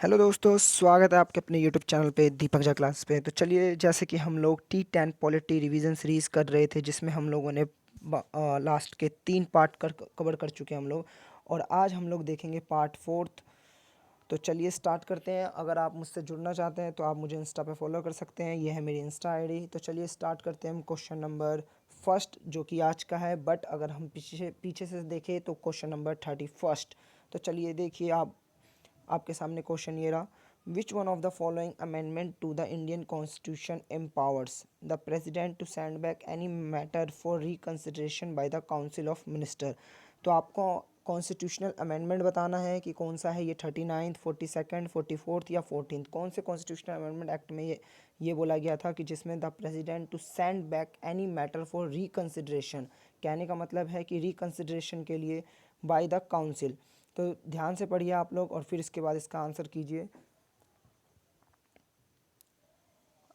Hello दोस्तों, स्वागत है आपके अपने यूट्यूब चैनल पे दीपक झा क्लास पे। तो चलिए, जैसे कि हम लोग T10 पॉलिटी रिवीजन सीरीज़ कर रहे थे, जिसमें हम लोगों ने लास्ट के 3 पार्ट कवर कर चुके हैं हम लोग। और आज हम लोग देखेंगे पार्ट 4। तो चलिए स्टार्ट करते हैं। अगर आप मुझसे जुड़ना चाहते हैं तो आप मुझे इंस्टा पे फॉलो कर सकते हैं, ये है मेरी इंस्टा आईडी। तो चलिए स्टार्ट करते हैं हम क्वेश्चन नंबर फर्स्ट, जो कि आज का है। बट अगर हम पीछे पीछे से देखें तो क्वेश्चन नंबर 31। तो चलिए देखिए, आपके सामने क्वेश्चन ये रहा। Which one of the following amendment to the Indian constitution empowers the president to send back any matter for reconsideration by the council of minister. तो आपको कॉन्स्टिट्यूशनल अमेंडमेंट बताना है कि कौन सा है ये, 39th, 42nd, 44th या 14th। कौन से कॉन्स्टिट्यूशनल अमेंडमेंट एक्ट में ये बोला गया था कि जिसमें the president to send back any matter for reconsideration, कहने का मतलब है कि रिकंसिडरेशन के लिए बाय द काउंसिल। तो ध्यान से पढ़िए आप लोग और फिर इसके बाद इसका आंसर कीजिए।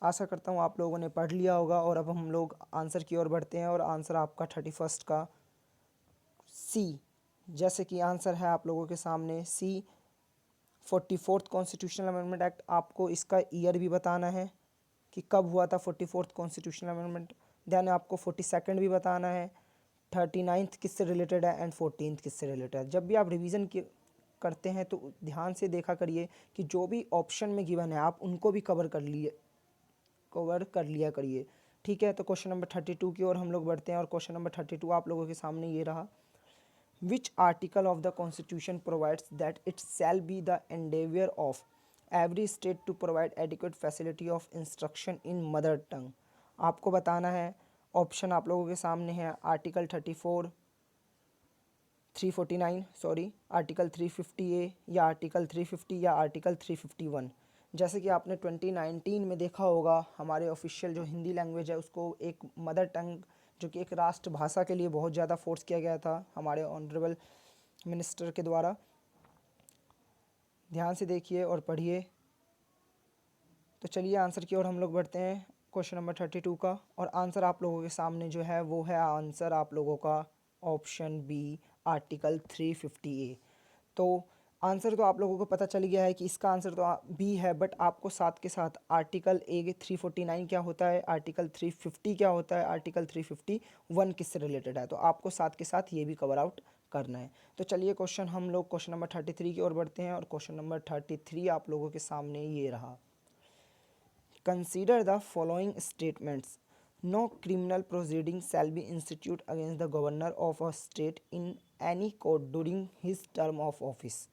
आशा करता हूँ आप लोगों ने पढ़ लिया होगा। और अब हम लोग आंसर की ओर बढ़ते हैं और आंसर आपका 31 का सी। जैसे कि आंसर है आप लोगों के सामने सी, 44th कॉन्स्टिट्यूशनल अमेंडमेंट एक्ट। आपको इसका ईयर भी बताना है कि कब हुआ था 44th कॉन्स्टिट्यूशनल अमेंडमेंट। देन आपको 42nd भी बताना है, 39th किससे रिलेटेड है एंड 14th किससे रिलेटेड है। जब भी आप रिवीजन करते हैं तो ध्यान से देखा करिए कि जो भी ऑप्शन में गिवन है आप उनको भी कवर कर लिया करिए। ठीक है, तो क्वेश्चन नंबर 32 की ओर हम लोग बढ़ते हैं और क्वेश्चन नंबर 32 आप लोगों के सामने ये रहा। Which article of the constitution provides that it shall be the endeavour of every state to provide adequate facility of instruction in mother tongue. आपको बताना है। ऑप्शन आप लोगों के सामने है आर्टिकल 34, 349 सॉरी, आर्टिकल 350A या आर्टिकल 350 या आर्टिकल 351। जैसे कि आपने 2019 में देखा होगा, हमारे ऑफिशियल जो हिंदी लैंग्वेज है उसको एक मदर टंग, जो कि एक राष्ट्रभाषा के लिए बहुत ज़्यादा फोर्स किया गया था हमारे ऑनरेबल मिनिस्टर के द्वारा। ध्यान से देखिए और पढ़िए। तो चलिए आंसर की ओर हम लोग बढ़ते हैं क्वेश्चन नंबर 32 का। और आंसर आप लोगों के सामने जो है वो है आंसर आप लोगों का ऑप्शन बी, आर्टिकल 350A। तो आंसर तो आप लोगों को पता चल गया है कि इसका आंसर तो बी है। बट आपको साथ के साथ आर्टिकल ए 349 क्या होता है, आर्टिकल 350 क्या होता है, आर्टिकल 351 किससे रिलेटेड है, तो आपको साथ के साथ ये भी कवर आउट करना है। तो चलिए हम लोग क्वेश्चन नंबर 33 की ओर बढ़ते हैं और क्वेश्चन नंबर 33 आप लोगों के सामने ये रहा। Consider the following statements. No criminal proceeding shall be instituted against the governor of a state in any court during his term of office.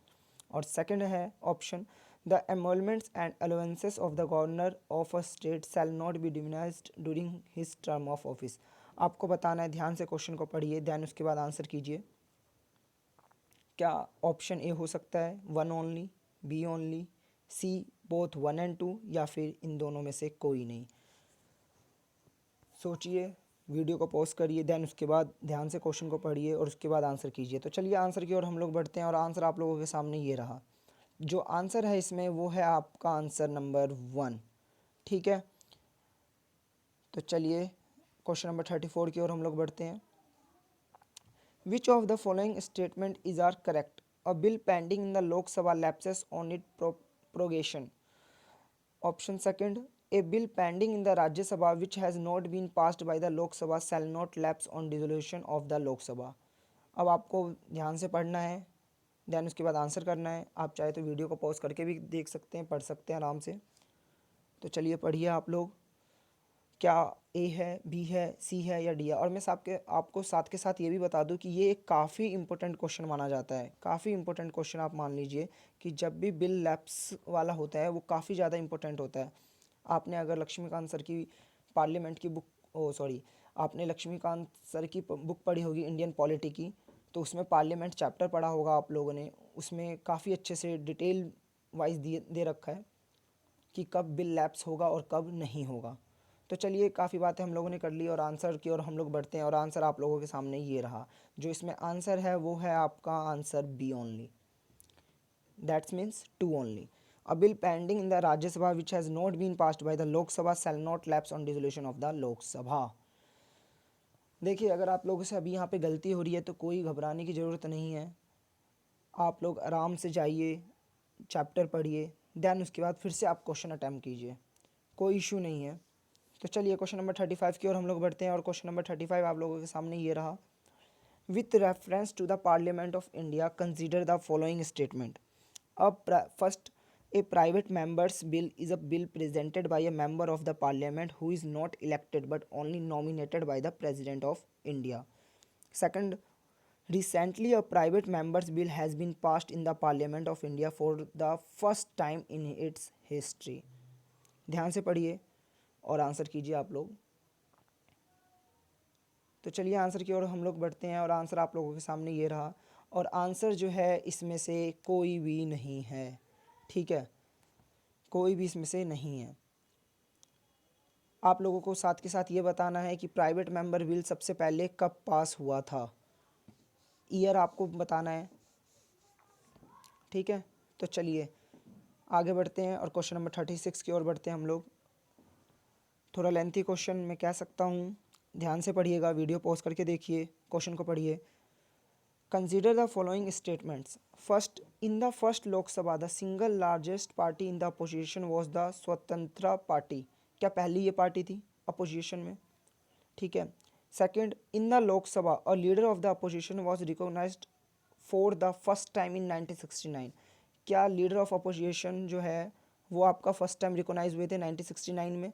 और सेकंड है option, the emoluments and allowances of the governor of a state shall not be diminished during his term of office। आपको बताना है, ध्यान से question को पढ़िए, ध्यान उसके बाद आंसर कीजिए। क्या ऑप्शन ए हो सकता है one only, B only, C both 1 and 2, या फिर इन दोनों में से कोई नहीं। सोचिए, वीडियो को पॉज करिए, देन उसके बाद ध्यान से क्वेश्चन को पढ़िए और उसके बाद आंसर कीजिए। तो चलिए आंसर की ओर हम लोग बढ़ते हैं और आंसर आप लोगों के सामने ये रहा। जो आंसर है इसमें वो है आपका आंसर नंबर 1। ठीक है, तो चलिए क्वेश्चन नंबर 34 की ओर हम लोग बढ़ते हैं। Which of the following statement is are correct? A bill pending in the Lok Sabha lapses on its prorogation. Option second, a bill pending in the Rajya Sabha which has not been passed by the Lok Sabha shall not lapse on dissolution of the Lok Sabha। अब आपको ध्यान से पढ़ना है, ध्यान उसके बाद answer करना है। आप चाहे तो वीडियो को पॉज करके भी देख सकते हैं, पढ़ सकते हैं आराम से। तो चलिए पढ़िए आप लोग, क्या ए है, बी है, सी है या डी है। और मैं आपको साथ के साथ ये भी बता दूं कि ये एक काफ़ी इंपॉर्टेंट क्वेश्चन माना जाता है। काफ़ी इंपॉर्टेंट क्वेश्चन आप मान लीजिए कि जब भी बिल लैप्स वाला होता है वो काफ़ी ज़्यादा इंपॉर्टेंट होता है। आपने अगर लक्ष्मीकांत सर की पार्लियामेंट की बुक, ओ सॉरी, आपने लक्ष्मीकांत सर की बुक पढ़ी होगी इंडियन पॉलिटी की, तो उसमें पार्लियामेंट चैप्टर पढ़ा होगा आप लोगों ने। उसमें काफ़ी अच्छे से डिटेल वाइज दे रखा है कि कब बिल लैप्स होगा और कब नहीं होगा। तो चलिए काफ़ी बातें हम लोगों ने कर ली और आंसर की ओर हम लोग बढ़ते हैं और आंसर आप लोगों के सामने ये रहा। जो इसमें आंसर है वो है आपका answer B only, that's means 2 only. A bill pending in the Rajya Sabha which has not been passed by the Lok Sabha shall not lapse on dissolution of the Lok Sabha. देखिए, अगर आप लोगों से अभी यहाँ पे गलती हो रही है तो कोई घबराने की ज़रूरत नहीं है। आप लोग आराम से जाइए, चैप्टर पढ़िए, देन उसके बाद फिर से आप क्वेश्चन अटैम्प्ट कीजिए, कोई इशू नहीं है। तो चलिए क्वेश्चन नंबर 35 की ओर हम लोग बढ़ते हैं और क्वेश्चन नंबर 35 आप लोगों के सामने ये रहा। With reference to the parliament of India consider the following statement. अब first, a private member's bill is a bill presented by a member of the parliament who is not elected but only nominated by the president of India. Second, recently a private member's bill has been passed in the parliament of India for the first time in its history. ध्यान से पढ़िए और answer कीजिए आप लोग। तो चलिए answer की ओर हम लोग बढ़ते हैं और आंसर आप लोगों के सामने ये रहा। और आंसर जो है इसमें से कोई भी नहीं है, ठीक है, कोई भी इसमें से नहीं है। आप लोगों को साथ के साथ ये बताना है कि प्राइवेट मेंबर बिल सबसे पहले कब पास हुआ था, ईयर आपको बताना है, ठीक है। तो चलिए आगे बढ़ते हैं और क्वेश्चन नंबर 36 की ओर बढ़ते हैं हम लोग। थोड़ा लेंथी क्वेश्चन मैं कह सकता हूँ, ध्यान से पढ़िएगा, वीडियो पॉज करके देखिए, क्वेश्चन को पढ़िए। Consider the following statements. First, in the first Lok Sabha the single largest party in the opposition was the Swatantra party. क्या पहली ये पार्टी थी अपोजिशन में, ठीक है। Second, in the Lok Sabha a leader of the opposition was recognised for the first time in 1969। क्या leader of opposition जो है वो आपका फर्स्ट टाइम रिकॉग्नाइज हुए थे 1969 में।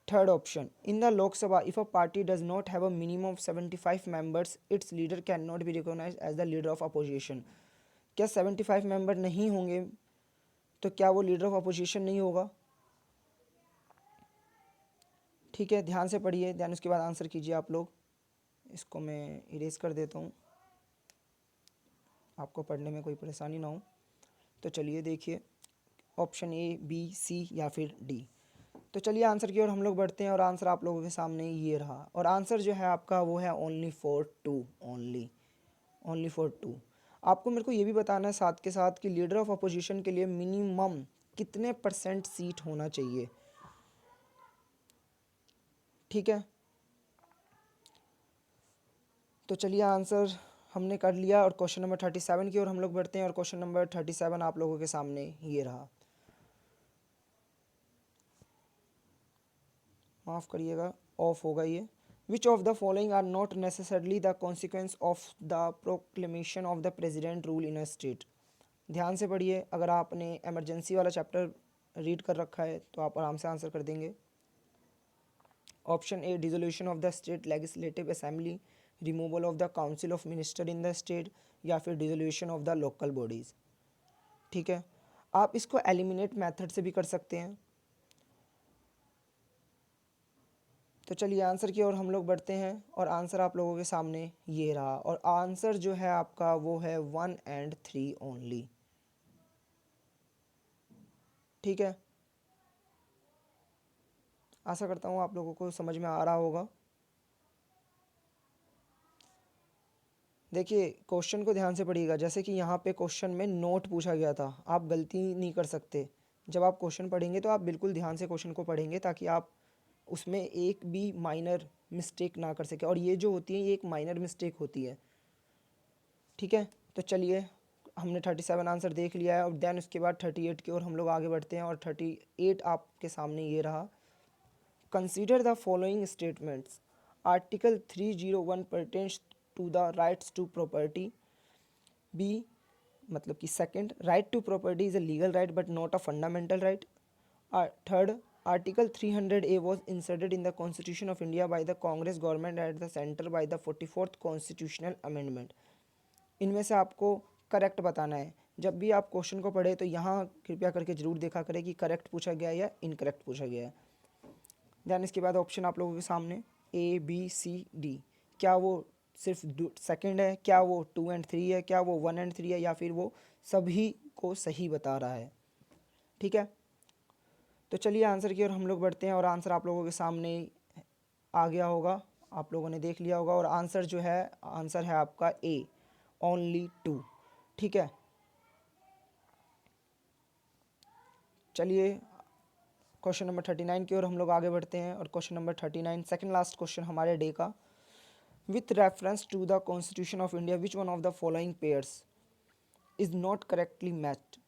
Third option, in the Lok Sabha if a party does not have a minimum of 75 members its leader can not be recognise as the leader of opposition. क्या 75 member नहीं होंगे तो क्या वो लीडर ऑफ अपोजिशन नहीं होगा, ठीक है। ध्यान से पढ़िए, ध्यान उसके बाद आंसर कीजिए आप लोग। इसको मैं इरेज कर देता हूँ, आपको पढ़ने में कोई परेशानी ना हो। तो चलिए देखिए, ऑप्शन ए, बी, सी या फिर डी। तो चलिए आंसर की ओर हम लोग बढ़ते हैं और आंसर आप लोगों के सामने ये रहा। और आंसर जो है आपका वो है only for two, only for two. आपको मेरे को ये भी बताना है साथ के साथ कि लीडर ऑफ अपोजिशन के लिए मिनिमम कितने % सीट होना चाहिए, ठीक है। तो चलिए आंसर हमने कर लिया और क्वेश्चन नंबर 37 की ओर हम लोग बढ़ते हैं और क्वेश्चन नंबर 37 आप लोगों के सामने ये रहा। माफ़ करिएगा, ऑफ होगा ये। Which of the following are not necessarily the consequence of the proclamation of the president rule in a state. ध्यान से पढ़िए, अगर आपने इमरजेंसी वाला चैप्टर रीड कर रखा है तो आप आराम से आंसर कर देंगे। Option A, dissolution of the state legislative assembly, removal of the council of minister in the state, या फिर dissolution of the local bodies, ठीक है। आप इसको एलिमिनेट मेथड से भी कर सकते हैं। तो चलिए आंसर की ओर हम लोग बढ़ते हैं और आंसर आप लोगों के सामने ये रहा। और आंसर जो है आपका वो है 1 और 3 ओनली, ठीक है। आशा करता हूँ आप लोगों को समझ में आ रहा होगा। देखिए क्वेश्चन को ध्यान से पढ़िएगा, जैसे कि यहाँ पे क्वेश्चन में नोट पूछा गया था, आप गलती नहीं कर सकते। जब आप क्वेश्चन पढ़ेंगे तो आप बिल्कुल ध्यान से क्वेश्चन को पढ़ेंगे ताकि आप उसमें एक भी माइनर मिस्टेक ना कर सके। और ये जो होती है ये एक माइनर मिस्टेक होती है, ठीक है। तो चलिए हमने 37 आंसर देख लिया है और देन उसके बाद 38 की ओर हम लोग आगे बढ़ते हैं और 38 आपके सामने ये रहा। Consider the following statements. Article 301 pertains to the rights to property. B, मतलब कि second, right to property is a legal right but not a fundamental right. Third, article 300A was inserted in the Constitution of India by the Congress government at the center by the 44th Constitutional Amendment। इनमें से आपको correct बताना है। जब भी आप question को पढ़े तो यहाँ कृपया करके जरूर देखा करें कि करेक्ट पूछा गया है या इनकरेक्ट पूछा गया है। दैन इसके बाद ऑप्शन आप लोगों के सामने ए, बी, सी, डी। क्या वो सिर्फ सेकंड है, क्या वो 2 और 3 है, क्या वो 1 और 3 है, या फिर वो सभी को सही बता रहा है, ठीक है। तो चलिए आंसर की ओर हम लोग बढ़ते हैं और आंसर आप लोगों के सामने आ गया होगा, आप लोगों ने देख लिया होगा। और आंसर जो है, आंसर है आपका ए, ओनली 2, ठीक है। चलिए क्वेश्चन नंबर 39 की ओर हम लोग आगे बढ़ते हैं और question number 39 second last question हमारे डे का। With reference to the constitution of India which one of the following pairs is not correctly matched.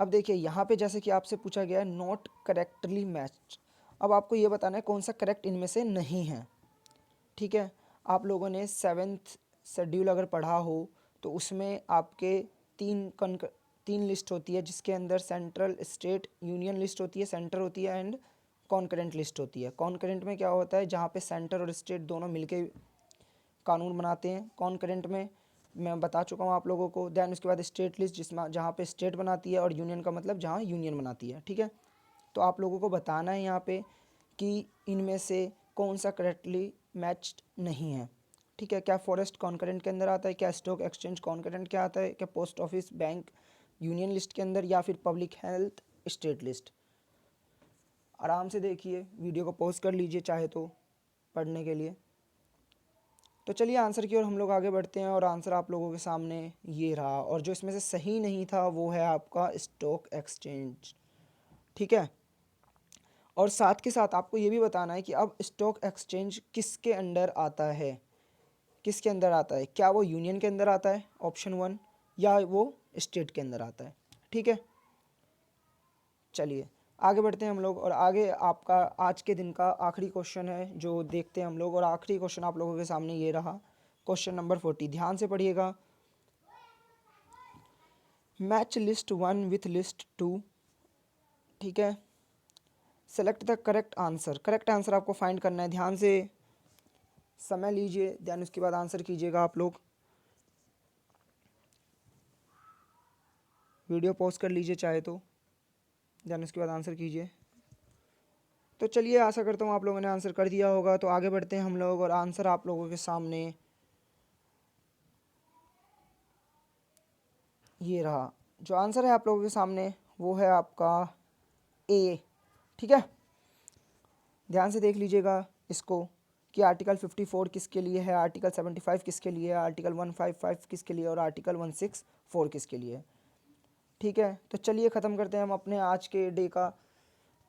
अब देखिए यहाँ पे जैसे कि आपसे पूछा गया है नॉट करेक्टली मैच्ड, अब आपको ये बताना है कौन सा करेक्ट इनमें से नहीं है। ठीक है, आप लोगों ने 7th शेड्यूल अगर पढ़ा हो तो उसमें आपके तीन लिस्ट होती है, जिसके अंदर सेंट्रल, स्टेट, यूनियन लिस्ट होती है, सेंटर होती है एंड कॉन्करेंट लिस्ट होती है। कॉन्करेंट में क्या होता है, जहाँ पे सेंटर और स्टेट दोनों मिलके कानून बनाते हैं। कॉन्करेंट में मैं बता चुका हूँ आप लोगों को। देन उसके बाद स्टेट लिस्ट, जिसमें जहाँ पे स्टेट बनाती है, और यूनियन का मतलब जहाँ यूनियन बनाती है। ठीक है, तो आप लोगों को बताना है यहाँ पे कि इनमें से कौन सा करेक्टली मैच्ड नहीं है। ठीक है, क्या फॉरेस्ट कॉन्करेंट के अंदर आता है, क्या स्टॉक एक्सचेंज कॉन्करेंट क्या आता है, क्या post office bank union list के अंदर, या फिर पब्लिक हेल्थ स्टेट लिस्ट। आराम से देखिए, वीडियो को पॉज कर लीजिए चाहे तो पढ़ने के लिए। तो चलिए आंसर की ओर हम लोग आगे बढ़ते हैं, और आंसर आप लोगों के सामने ये रहा, और जो इसमें से सही नहीं था वो है आपका स्टॉक एक्सचेंज। ठीक है, और साथ के साथ आपको ये भी बताना है कि अब स्टॉक एक्सचेंज किसके अंडर आता है, किसके अंदर आता है, क्या वो यूनियन के अंदर आता है ऑप्शन 1, या वो स्टेट के अंदर आता है। ठीक है, चलिए आगे बढ़ते हैं हम लोग, और आगे आपका आज के दिन का आखिरी क्वेश्चन है जो देखते हैं हम लोग, और आखिरी क्वेश्चन आप लोगों के सामने ये रहा, क्वेश्चन नंबर 40। ध्यान से पढ़िएगा। Match list 1 with list 2। ठीक है, select the correct answer. Correct answer आपको फाइंड करना है। ध्यान से समय लीजिए, ध्यान उसके बाद आंसर कीजिएगा आप लोग। वीडियो पॉज कर लीजिए चाहे तो, ध्यान उसके बाद आंसर कीजिए। तो चलिए, आशा करता हूँ आप लोगों ने आंसर कर दिया होगा। तो आगे बढ़ते हैं हम लोग, और आंसर आप लोगों के सामने ये रहा। जो आंसर है आप लोगों के सामने वो है आपका ए। ठीक है, ध्यान से देख लीजिएगा इसको कि आर्टिकल 54 किसके लिए है, आर्टिकल 75 किसके लिए है, आर्टिकल 155 किसके लिए, और आर्टिकल 164 किसके लिए है। ठीक है, तो चलिए ख़त्म करते हैं हम अपने आज के डे का,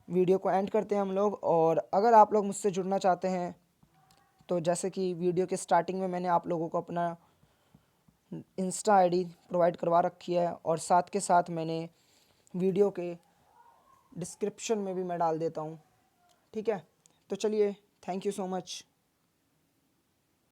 वीडियो को एंड करते हैं हम लोग। और अगर आप लोग मुझसे जुड़ना चाहते हैं तो जैसे कि वीडियो के स्टार्टिंग में मैंने आप लोगों को अपना इंस्टा आईडी प्रोवाइड करवा रखी है, और साथ के साथ मैंने वीडियो के डिस्क्रिप्शन में भी मैं डाल देता हूँ। ठीक है, तो चलिए, थैंक यू सो मच।